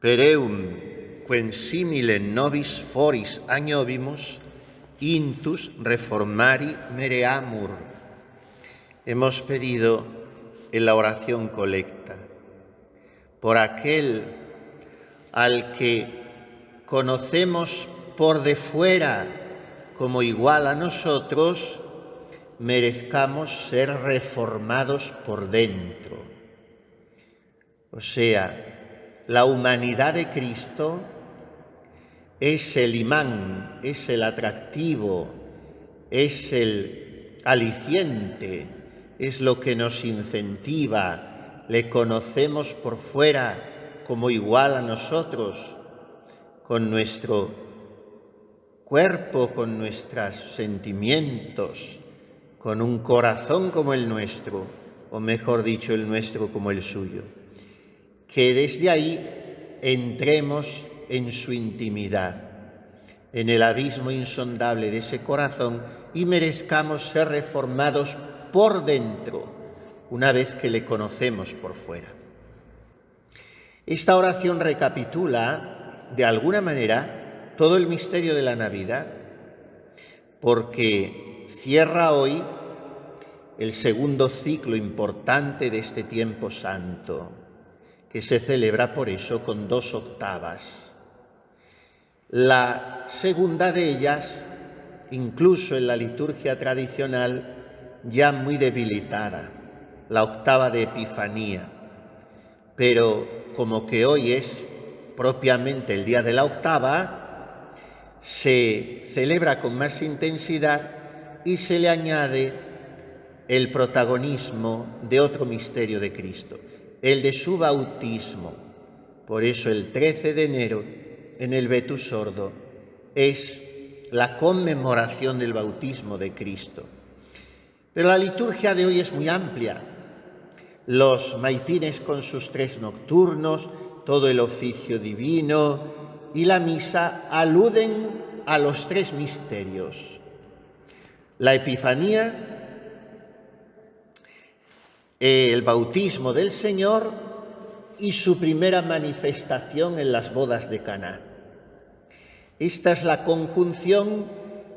Pereum, quem simile nobis foris agnovimus, intus reformari mereamur. Hemos pedido en la oración colecta por aquel al que conocemos por de fuera como igual a nosotros, merezcamos ser reformados por dentro. O sea, la humanidad de Cristo es el imán, es el atractivo, es el aliciente, es lo que nos incentiva. Le conocemos por fuera como igual a nosotros, con nuestro cuerpo, con nuestros sentimientos, con un corazón como el nuestro, o mejor dicho, el nuestro como el suyo. Que desde ahí entremos en su intimidad, en el abismo insondable de ese corazón y merezcamos ser reformados por dentro, una vez que le conocemos por fuera. Esta oración recapitula, de alguna manera, todo el misterio de la Navidad, porque cierra hoy el segundo ciclo importante de este tiempo santo, que se celebra por eso con 2 octavas. La segunda de ellas, incluso en la liturgia tradicional, ya muy debilitada, la octava de Epifanía. Pero como que hoy es propiamente el día de la octava, se celebra con más intensidad y se le añade el protagonismo de otro misterio de Cristo, el de su bautismo. Por eso el 13 de enero, en el Vetus Ordo, es la conmemoración del bautismo de Cristo. Pero la liturgia de hoy es muy amplia. Los maitines con sus 3 nocturnos, todo el oficio divino y la misa aluden a los 3 misterios. La Epifanía, el bautismo del Señor y su primera manifestación en las bodas de Caná. Esta es la conjunción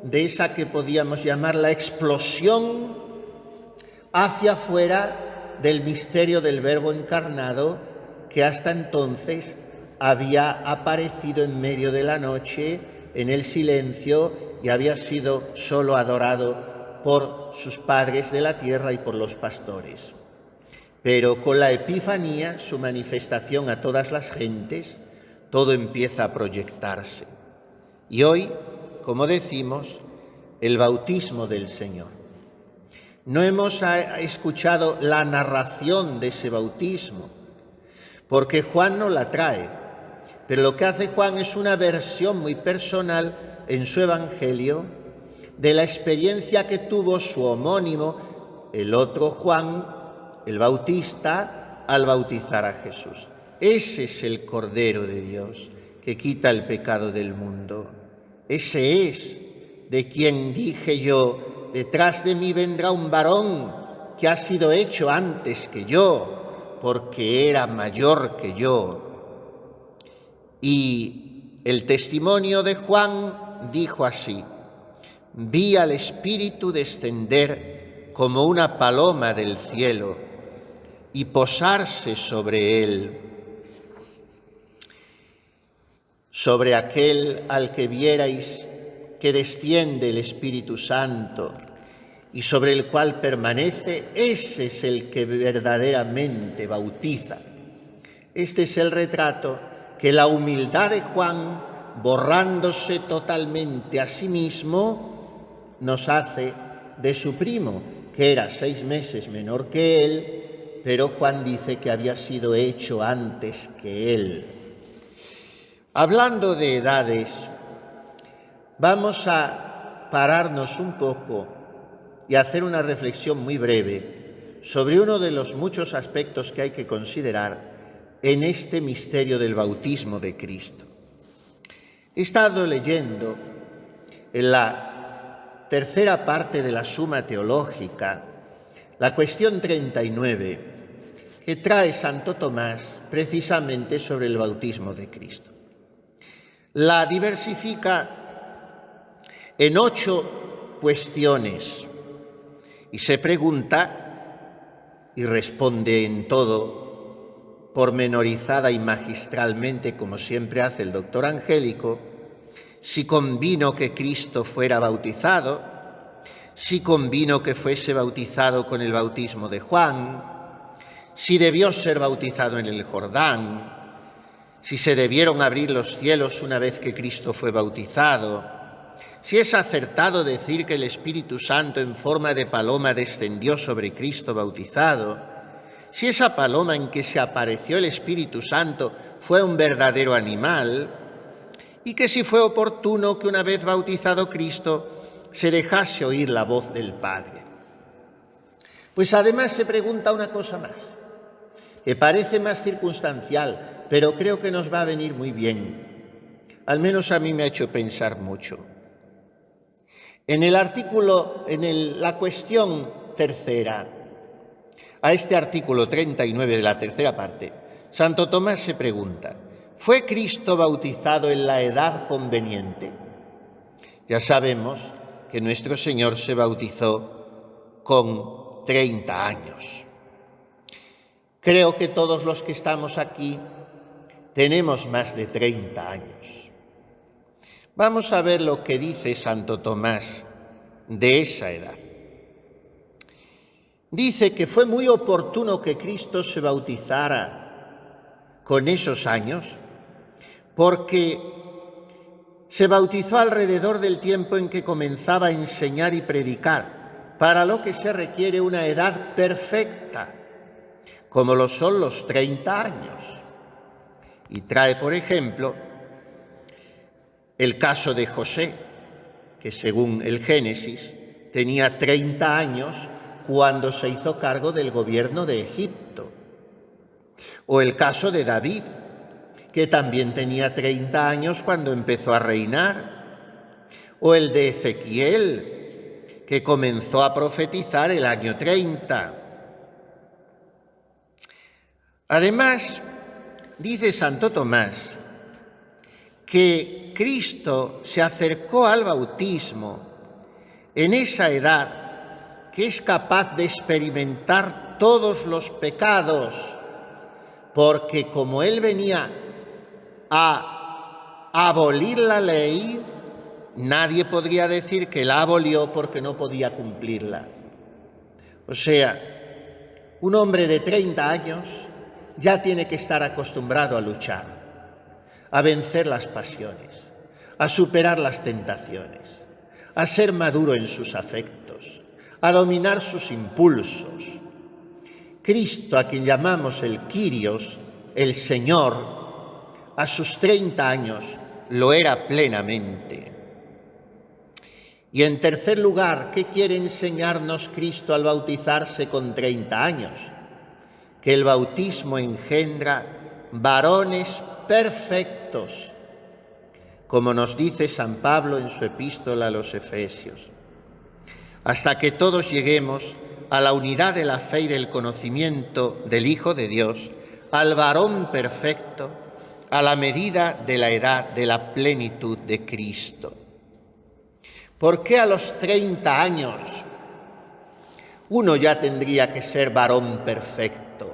de esa que podíamos llamar la explosión hacia afuera del misterio del Verbo encarnado, que hasta entonces había aparecido en medio de la noche, en el silencio, y había sido solo adorado por sus padres de la tierra y por los pastores. Pero con la Epifanía, su manifestación a todas las gentes, todo empieza a proyectarse. Y hoy, como decimos, el bautismo del Señor. No hemos escuchado la narración de ese bautismo, porque Juan no la trae, pero lo que hace Juan es una versión muy personal en su Evangelio de la experiencia que tuvo su homónimo, el otro Juan, el Bautista, al bautizar a Jesús. Ese es el Cordero de Dios que quita el pecado del mundo. Ese es de quien dije yo: detrás de mí vendrá un varón que ha sido hecho antes que yo, porque era mayor que yo. Y el testimonio de Juan dijo así: vi al Espíritu descender como una paloma del cielo y posarse sobre él. Sobre aquel al que vierais que desciende el Espíritu Santo y sobre el cual permanece, ese es el que verdaderamente bautiza. Este es el retrato que la humildad de Juan, borrándose totalmente a sí mismo, nos hace de su primo, que era 6 meses menor que él, pero Juan dice que había sido hecho antes que él. Hablando de edades, vamos a pararnos un poco y hacer una reflexión muy breve sobre uno de los muchos aspectos que hay que considerar en este misterio del bautismo de Cristo. He estado leyendo en la tercera parte de la Suma Teológica la cuestión 39, que trae Santo Tomás precisamente sobre el bautismo de Cristo. La diversifica en 8 cuestiones y se pregunta y responde en todo pormenorizada y magistralmente, como siempre hace el doctor Angélico, si convino que Cristo fuera bautizado, si convino que fuese bautizado con el bautismo de Juan, si debió ser bautizado en el Jordán, si se debieron abrir los cielos una vez que Cristo fue bautizado, si es acertado decir que el Espíritu Santo en forma de paloma descendió sobre Cristo bautizado, si esa paloma en que se apareció el Espíritu Santo fue un verdadero animal, y que si fue oportuno que una vez bautizado Cristo se dejase oír la voz del Padre. Pues además se pregunta una cosa más, que parece más circunstancial, pero creo que nos va a venir muy bien. Al menos a mí me ha hecho pensar mucho. En el artículo, la cuestión tercera, a este artículo 39 de la tercera parte, Santo Tomás se pregunta, ¿fue Cristo bautizado en la edad conveniente? Ya sabemos que nuestro Señor se bautizó con 30 años. Creo que todos los que estamos aquí tenemos más de 30 años. Vamos a ver lo que dice Santo Tomás de esa edad. Dice que fue muy oportuno que Cristo se bautizara con esos años, porque se bautizó alrededor del tiempo en que comenzaba a enseñar y predicar, para lo que se requiere una edad perfecta, como lo son los 30 años. Y trae, por ejemplo, el caso de José, que según el Génesis tenía 30 años cuando se hizo cargo del gobierno de Egipto. O el caso de David, que también tenía 30 años cuando empezó a reinar. O el de Ezequiel, que comenzó a profetizar el año 30. Además, dice Santo Tomás que Cristo se acercó al bautismo en esa edad que es capaz de experimentar todos los pecados, porque como Él venía a abolir la ley, nadie podría decir que la abolió porque no podía cumplirla. O sea, un hombre de 30 años ya tiene que estar acostumbrado a luchar, a vencer las pasiones, a superar las tentaciones, a ser maduro en sus afectos, a dominar sus impulsos. Cristo, a quien llamamos el Kyrios, el Señor, a sus 30 años lo era plenamente. Y en tercer lugar, ¿qué quiere enseñarnos Cristo al bautizarse con 30 años? Que el bautismo engendra varones perfectos, como nos dice San Pablo en su epístola a los Efesios, hasta que todos lleguemos a la unidad de la fe y del conocimiento del Hijo de Dios, al varón perfecto, a la medida de la edad de la plenitud de Cristo. ¿Por qué a los 30 años uno ya tendría que ser varón perfecto?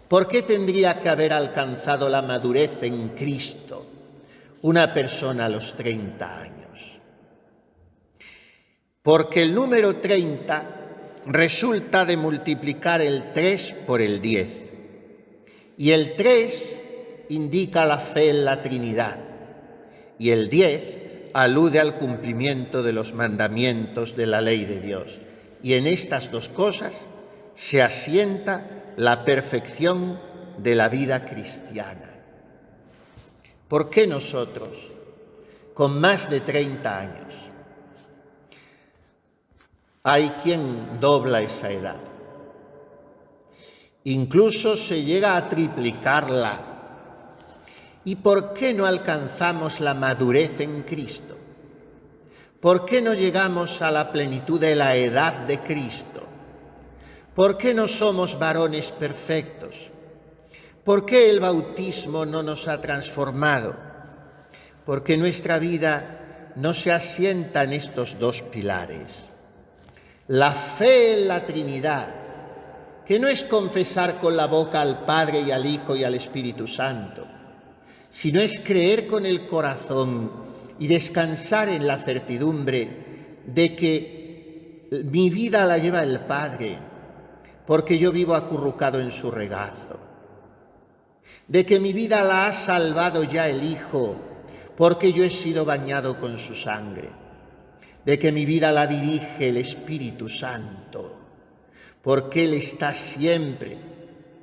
¿Por qué tendría que haber alcanzado la madurez en Cristo una persona a los 30 años? Porque el número 30 resulta de multiplicar el 3 por el 10. Y el 3 indica la fe en la Trinidad. Y el 10 alude al cumplimiento de los mandamientos de la ley de Dios. Y en estas dos cosas se asienta la perfección de la vida cristiana. ¿Por qué nosotros, con más de 30 años, hay quien dobla esa edad? Incluso se llega a triplicarla. ¿Y por qué no alcanzamos la madurez en Cristo? ¿Por qué no llegamos a la plenitud de la edad de Cristo? ¿Por qué no somos varones perfectos? ¿Por qué el bautismo no nos ha transformado? Porque nuestra vida no se asienta en estos dos pilares. La fe en la Trinidad, que no es confesar con la boca al Padre y al Hijo y al Espíritu Santo, sino es creer con el corazón y descansar en la certidumbre de que mi vida la lleva el Padre, porque yo vivo acurrucado en su regazo, de que mi vida la ha salvado ya el Hijo, porque yo he sido bañado con su sangre, de que mi vida la dirige el Espíritu Santo, porque Él está siempre,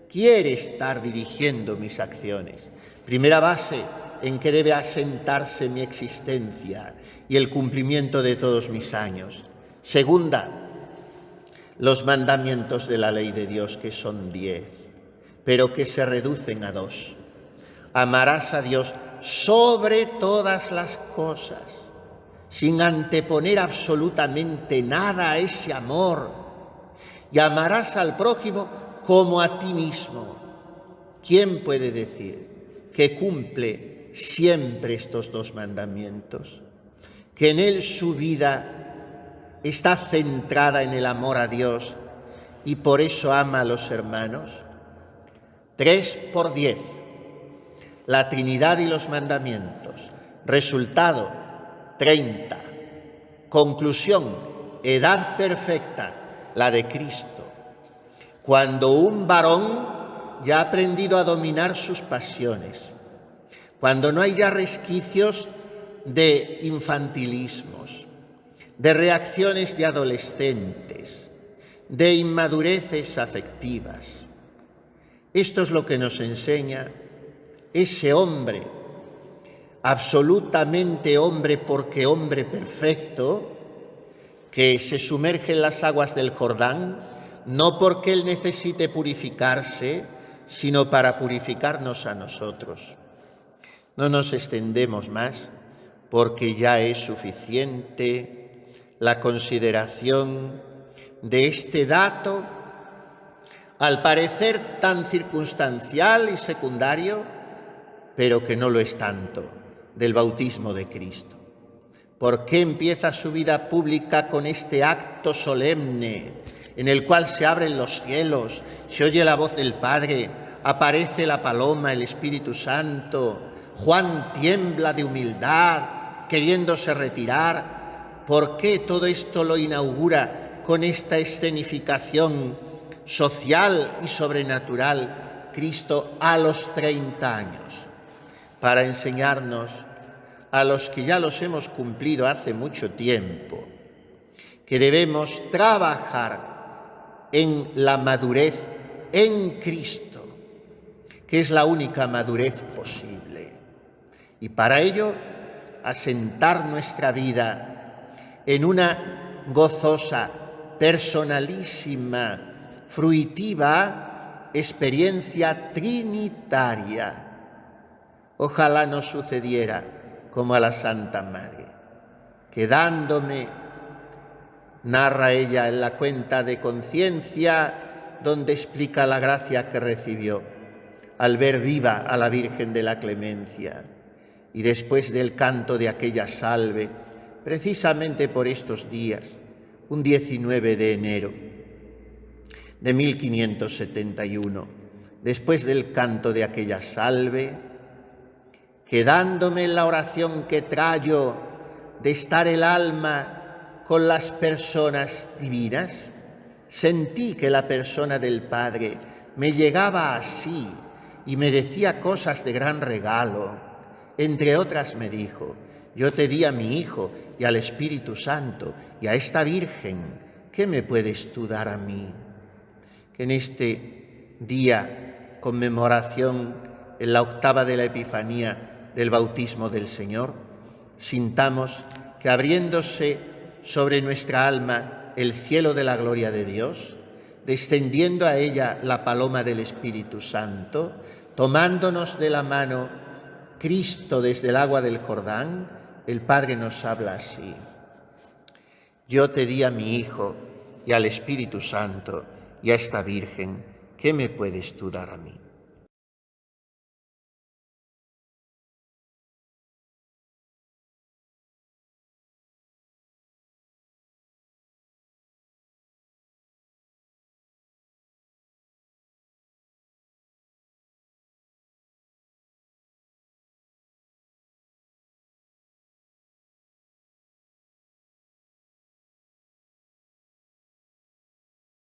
quiere estar dirigiendo mis acciones. Primera base en que debe asentarse mi existencia y el cumplimiento de todos mis años. Segunda, los mandamientos de la ley de Dios, que son 10, pero que se reducen a 2. Amarás a Dios sobre todas las cosas, sin anteponer absolutamente nada a ese amor, y amarás al prójimo como a ti mismo. ¿Quién puede decir que cumple siempre estos 2 mandamientos? Que en él su vida está centrada en el amor a Dios y por eso ama a los hermanos. 3 por 10. La Trinidad y los mandamientos. Resultado, 30. Conclusión, edad perfecta, la de Cristo. Cuando un varón ya ha aprendido a dominar sus pasiones, cuando no hay ya resquicios de infantilismos, de reacciones de adolescentes, de inmadureces afectivas. Esto es lo que nos enseña ese hombre, absolutamente hombre porque hombre perfecto, que se sumerge en las aguas del Jordán, no porque él necesite purificarse, sino para purificarnos a nosotros. No nos extendemos más, porque ya es suficiente la consideración de este dato, al parecer tan circunstancial y secundario, pero que no lo es tanto, del bautismo de Cristo. ¿Por qué empieza su vida pública con este acto solemne en el cual se abren los cielos, se oye la voz del Padre, aparece la paloma, el Espíritu Santo, Juan tiembla de humildad, queriéndose retirar? ¿Por qué todo esto lo inaugura con esta escenificación social y sobrenatural Cristo a los 30 años? Para enseñarnos, a los que ya los hemos cumplido hace mucho tiempo, que debemos trabajar en la madurez en Cristo, que es la única madurez posible. Y para ello, asentar nuestra vida en una gozosa, personalísima, fruitiva experiencia trinitaria. Ojalá nos sucediera como a la Santa Madre, quedándome, narra ella en la cuenta de conciencia, donde explica la gracia que recibió al ver viva a la Virgen de la Clemencia, y después del canto de aquella salve, precisamente por estos días, un 19 de enero de 1571, después del canto de aquella salve, quedándome en la oración que traigo de estar el alma con las personas divinas, sentí que la persona del Padre me llegaba así y me decía cosas de gran regalo. Entre otras me dijo: yo te di a mi Hijo y al Espíritu Santo y a esta Virgen, ¿qué me puedes tú dar a mí? Que en este día, conmemoración en la octava de la Epifanía, del bautismo del Señor, sintamos que abriéndose sobre nuestra alma el cielo de la gloria de Dios, descendiendo a ella la paloma del Espíritu Santo, tomándonos de la mano Cristo desde el agua del Jordán, el Padre nos habla así: yo te di a mi Hijo y al Espíritu Santo y a esta Virgen, ¿qué me puedes tú dar a mí?